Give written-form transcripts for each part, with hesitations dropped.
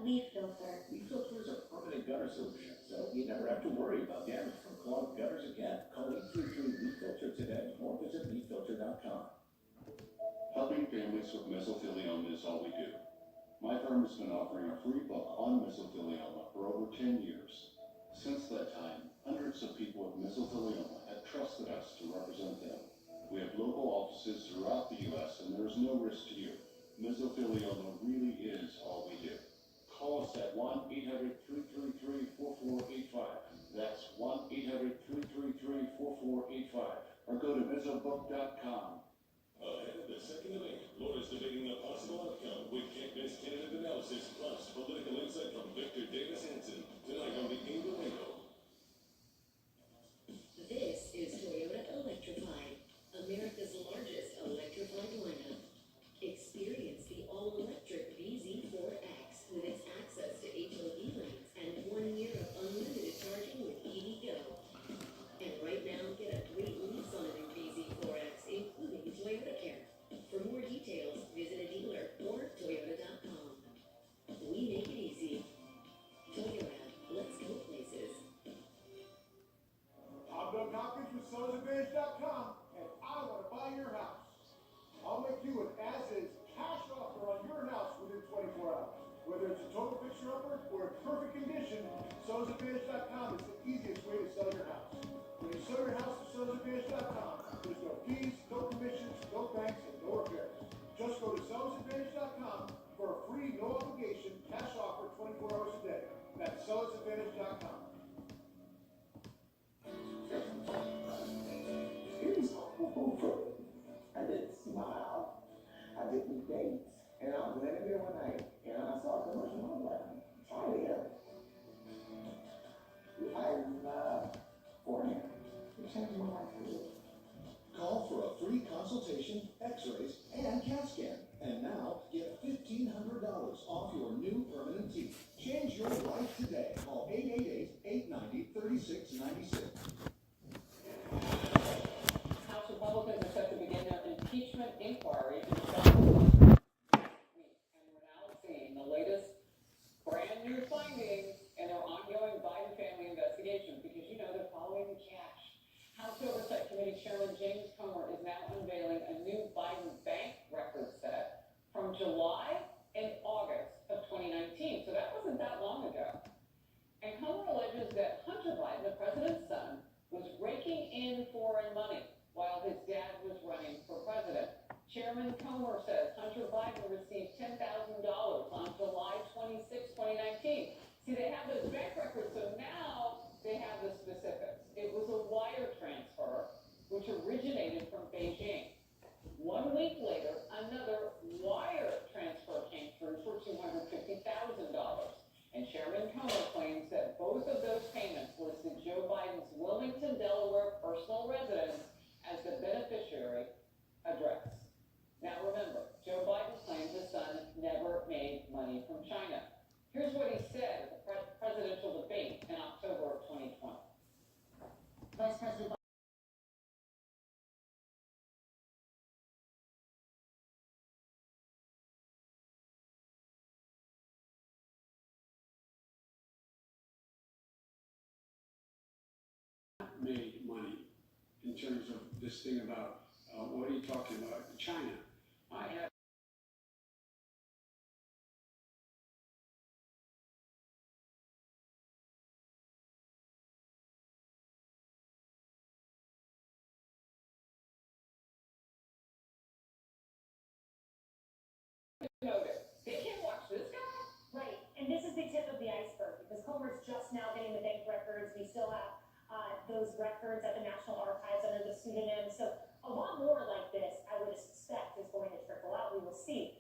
leaf filter. Leaf filter is a permanent gutter solution, so you never have to worry about damage from clogged gutters again. Call 833 Leaf Filter today or visit leaffilter.com. Helping families with mesothelioma is all we do. My firm has been offering a free book on mesothelioma for over 10 years. Since that time, hundreds of people with mesothelioma have trusted us to represent them. We have local offices throughout the U.S. and there is no risk to you. Mesothelioma really is all we do. Call us at 1-800-333-4485. That's 1-800-333-4485. Or go to mesobook.com. Ahead of the 2nd of May, Florida's debating the possible outcome with can't-miss candidate analysis plus political insight from Victor Davis Hanson. Tonight on the Ingo Wingo. This is Toyota Electrified, America's largest electrified lineup. Experience the all-electric BZ4X with its access to HOV lanes and 1 year of unlimited charging with EVgo. And right now, get a great lease on a new BZ4X, including Toyota Care. For more details, visit a dealer or Toyota.com. We make it easy. Toyota, let's go places. I'm Doug Hopkins with SellsAdvantage.com, and I want to buy your house. I'll make you an as-is cash offer on your house within 24 hours. Whether it's a total fixer-upper or in perfect condition, SellsAdvantage.com is the easiest way to sell your house. When you sell your house at SellsAdvantage.com, there's no fees, no commissions, no banks, and no repairs. Just go to SellsAdvantage.com for a free, no obligation cash offer 24 hours a day. That's SellsAdvantage.com. It was over. I didn't smile. I didn't date. And I was laying there one night and I saw a commercial. I was like, try it. I love for him. It changed my life for you. Call for a free consultation, x-rays, and CAT scan. And now get $1,500 off your new permanent teeth. Change your life today. Call 888-890-3696. House Republicans are set to begin their impeachment inquiry into and we're now seeing the latest brand new findings in their ongoing Biden family investigation because you know they're following the cash. House Oversight Committee Chairman James Comer is now unveiling a new Biden bank record set from July and August of 2019. So that wasn't that long ago. And Comer alleges that Hunter Biden, the president's son, was raking in foreign money while his dad was running for president. Chairman Comer says Hunter Biden received $10,000 on July 26, 2019. See, they have those bank records, so now they have the specifics. It was a wire transfer, which originated from Beijing. 1 week later, another wire transfer came through for $250,000. And Chairman Comer claims that both of those payments listed Joe Biden's Wilmington, Delaware personal residence as the beneficiary address. Now remember, Joe Biden claims his son never made money from China. Here's what he said at the presidential debate in October of 2020. Vice President made money in terms of this thing about what are you talking about? China. I have noted. They can't watch this guy? Right, and this is the tip of the iceberg because Comer's just now getting the bank records. We still have those records at the National Archives under the pseudonym. So a lot more like this, I would suspect, is going to trickle out. We will see.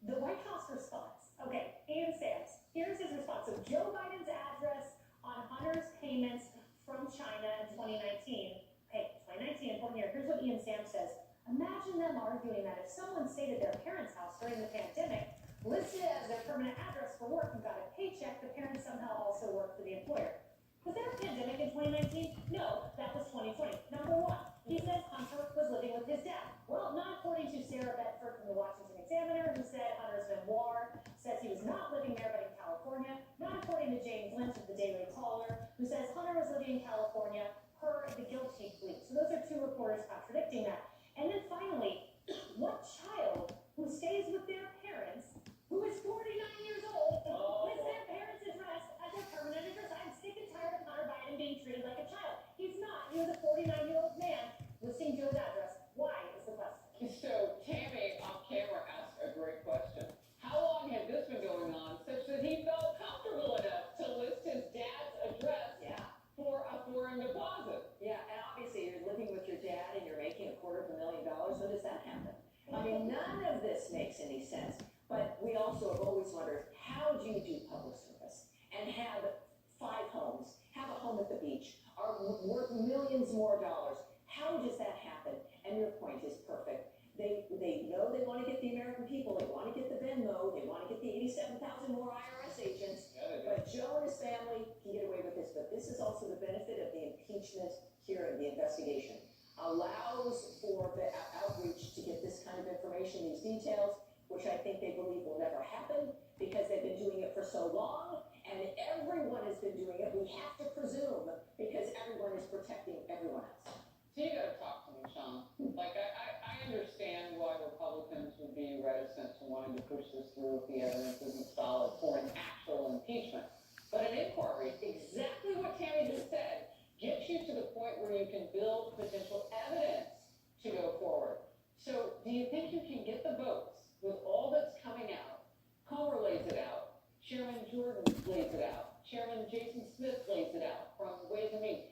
The White House response. Okay, Ian Sams, here's his response. So Joe Biden's address on Hunter's payments from China in 2019. Okay, 2019, important year. Here's what Ian Sams says. Imagine them arguing that if someone stayed at their parents' house during the pandemic, listed as their permanent address for work and got a paycheck, the parents somehow also worked for the employer. Was there a pandemic in 2019? No, that was 2020. Number one, he says Hunter was living with his dad. Well, not according to Sarah Bedford from the Washington Examiner, who said Hunter's memoir says he was not living there, but in California. makes any sense. But we also have always wondered, how do you do public service and have 5 homes, have a home at the beach, are worth millions more dollars? How does that happen? And your point is perfect. They know they want to get the American people, they want to get the Venmo, they want to get the 87,000 more IRS agents. But Joe and his family can get away with this, but this is also the benefit of the impeachment here in the investigation. Allows for the outreach to get this kind of information, these details, which I think they believe will never happen because they've been doing it for so long and everyone has been doing it. We have to presume because everyone is protecting everyone else. So you gotta talk to me, Sean. Like, I understand why Republicans would be reticent to wanting to push this through if the evidence isn't solid for an actual impeachment. But an inquiry, exactly what Tammy just said, gets you to the point where you can build potential evidence to go forward. So do you think you can get the votes with all that's coming out? Comer lays it out. Chairman Jordan lays it out. Chairman Jason Smith lays it out from Ways and Means.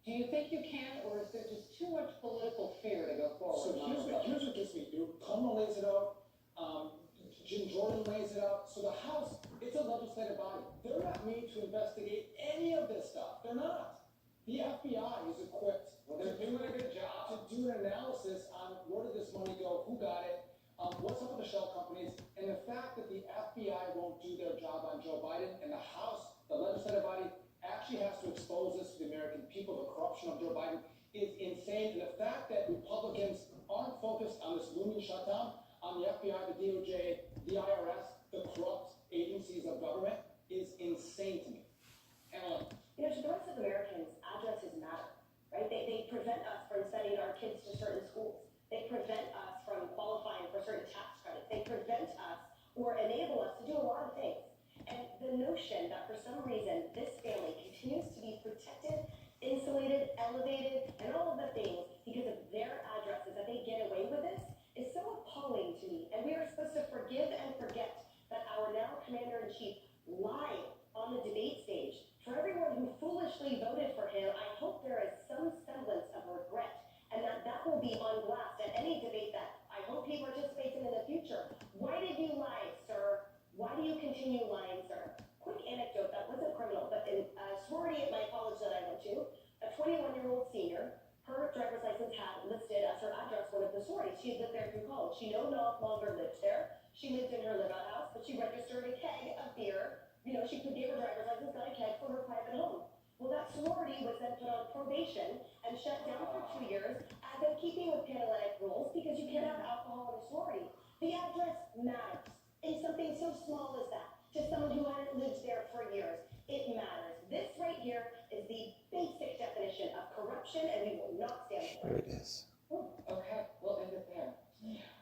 Do you think you can, or is there just too much political fear to go forward? So here's what gets me. Comer lays it out. Jim Jordan lays it out. So the House, it's a legislative body. They're not made to investigate any of this stuff. They're not. The FBI is equipped. They're doing a good job to do an analysis on where did this money go, who got it, what's up with the shell companies, and the fact that the FBI won't do their job on Joe Biden, and the House, the legislative body, actually has to expose this to the American people. The corruption of Joe Biden is insane, and the fact that Republicans aren't focused on this looming shutdown on the FBI, the DOJ, the IRS, the corrupt agencies of government is insane to me. Ellen. You know, to the rest of Americans, addresses matter, right? They prevent us from sending our kids to certain schools. They prevent us from qualifying for certain tax credits. They prevent us or enable us to do a lot of things. And the notion that for some reason this family continues to be protected, insulated, elevated, and all of the things because of their addresses, that they get away with this, is so appalling to me. And we are supposed to forgive and forget that our now commander-in-chief lied on the debate stage. For everyone who foolishly voted for him, I hope there is some semblance of regret, and that will be on blast at any debate that I hope he participates in the future. Why did you lie, sir? Why do you continue lying, sir? Quick anecdote, that wasn't criminal, but in a sorority at my college that I went to, a 21-year-old senior, her driver's license had listed as her address one of the sororities. She had lived there through college. She no longer lived there. She lived in her live-out house, but she registered a keg of beer. You know, she could give her driver's license, got a keg for her private home. Well, that sorority was then put on probation and shut down for 2 years as in keeping with Panhellenic rules because you can't have alcohol in a sorority. The address matters. In something so small as that, to someone who hadn't lived there for years, it matters. This right here is the basic definition of corruption, and we will not stand for it. There it is. Okay, we'll end it there.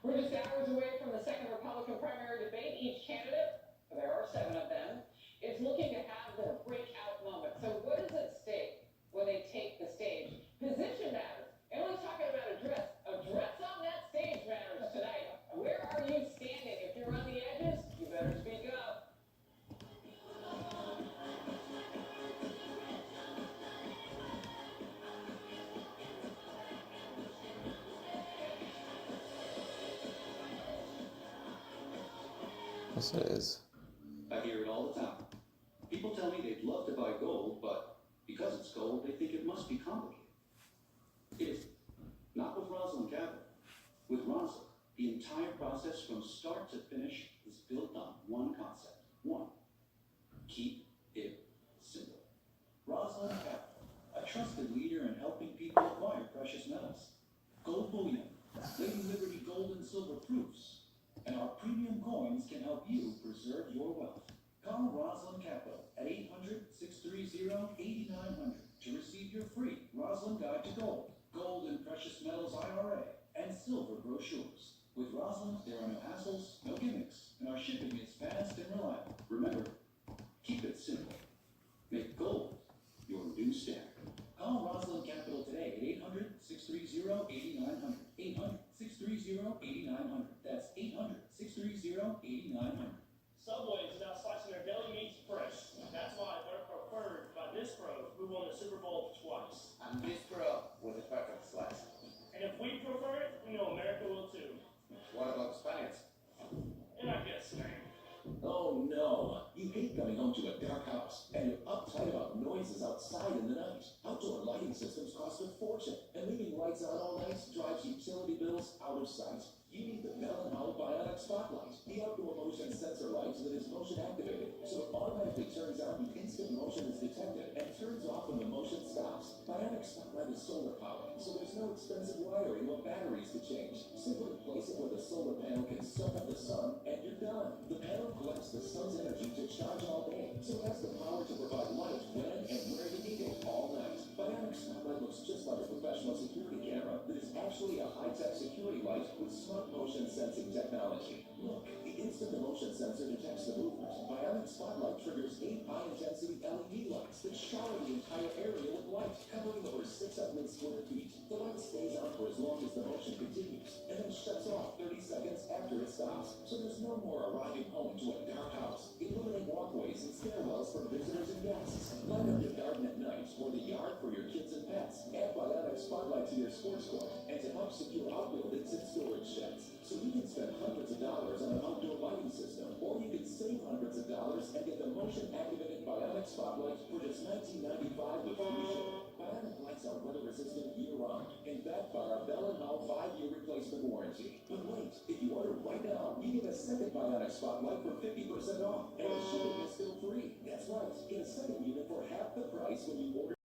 We're just hours away from the second Republican primary debate. Each candidate, there are 7 of them, is looking to have their breakout moment. So what is at stake when they take the stage? Position matters. Everyone's talking about address. Address on that stage matters tonight. Where are you standing? If you're on the edges, you better speak up. Yes, it is. I hear it all the time. People tell me they'd love to buy gold, but because it's gold, they think it must be complicated. It isn't. Not with Rosalind Capital. With Rosalind, the entire process from start to finish is built on one concept. One. Keep it simple. Rosalind Capital, a trusted leader in helping people acquire precious metals. Gold bullion, Lady Liberty gold and silver proofs. And our premium coins can help you preserve your wealth. Call Rosalind Capital at 800-630-8900 to receive your free Rosalind Guide to Gold, Gold and Precious Metals IRA, and silver brochures. With Rosalind, there are no hassles, no gimmicks, and our shipping is fast and reliable. Remember, keep it simple. Make gold your new standard. Call Rosalind Capital today at 800-630-8900. 800-630-8900. That's 800-630-8900. Subway is now slicing their deli meats fresh. That's why they're preferred by this pro who won the Super Bowl twice. I'm this pro with a perfect slice. And if we prefer it, we know America will too. What about the Spaniards? You hate coming home to a dark house, and you're uptight about noises outside in the night. Outdoor lighting systems cost a fortune, and leaving lights on all night drives utility bills out of sight. You need the Bell & Howell Bionic Spotlight, the outdoor motion sensor light that is motion activated, so it automatically turns on when instant motion is detected and turns off when the motion stops. Bionic Spotlight is solar powered, so there's no expensive wiring or batteries to change. Simply place it where the solar panel can soak up the sun, and you're done. The panel collects the sun's energy to charge all day, so it has the power to provide light when and where you need it all night. Bionic Spotlight looks just like a professional security camera that is actually a high-tech security light with smart motion sensing technology. Look, the instant the motion sensor detects the movement, Bionic Spotlight triggers 8 high-intensity LED lights that shower the entire area with light, covering over 600 square feet. The light stays on for as long as the motion continues, and then shuts off 30 seconds after it stops. So there's no more arriving home to a dark house. Illuminate walkways and stairwells for visitors and guests. Light up your garden at night or the yard for your kids and pets. Add Bionic Spotlight to your sports court and to help secure outbuildings and storage sheds. So you can spend hundreds of dollars on an outdoor lighting system, or you can save hundreds of dollars and get the motion-activated Bionic Spotlight for just $19.95 with free shipping. Bionic lights are weather-resistant year-round and backed by our Bell & Howell 5-year replacement warranty. But wait, if you order right now, you get a second Bionic Spotlight for 50% off, and the shipping is still free. That's right, get a second unit for half the price when you order.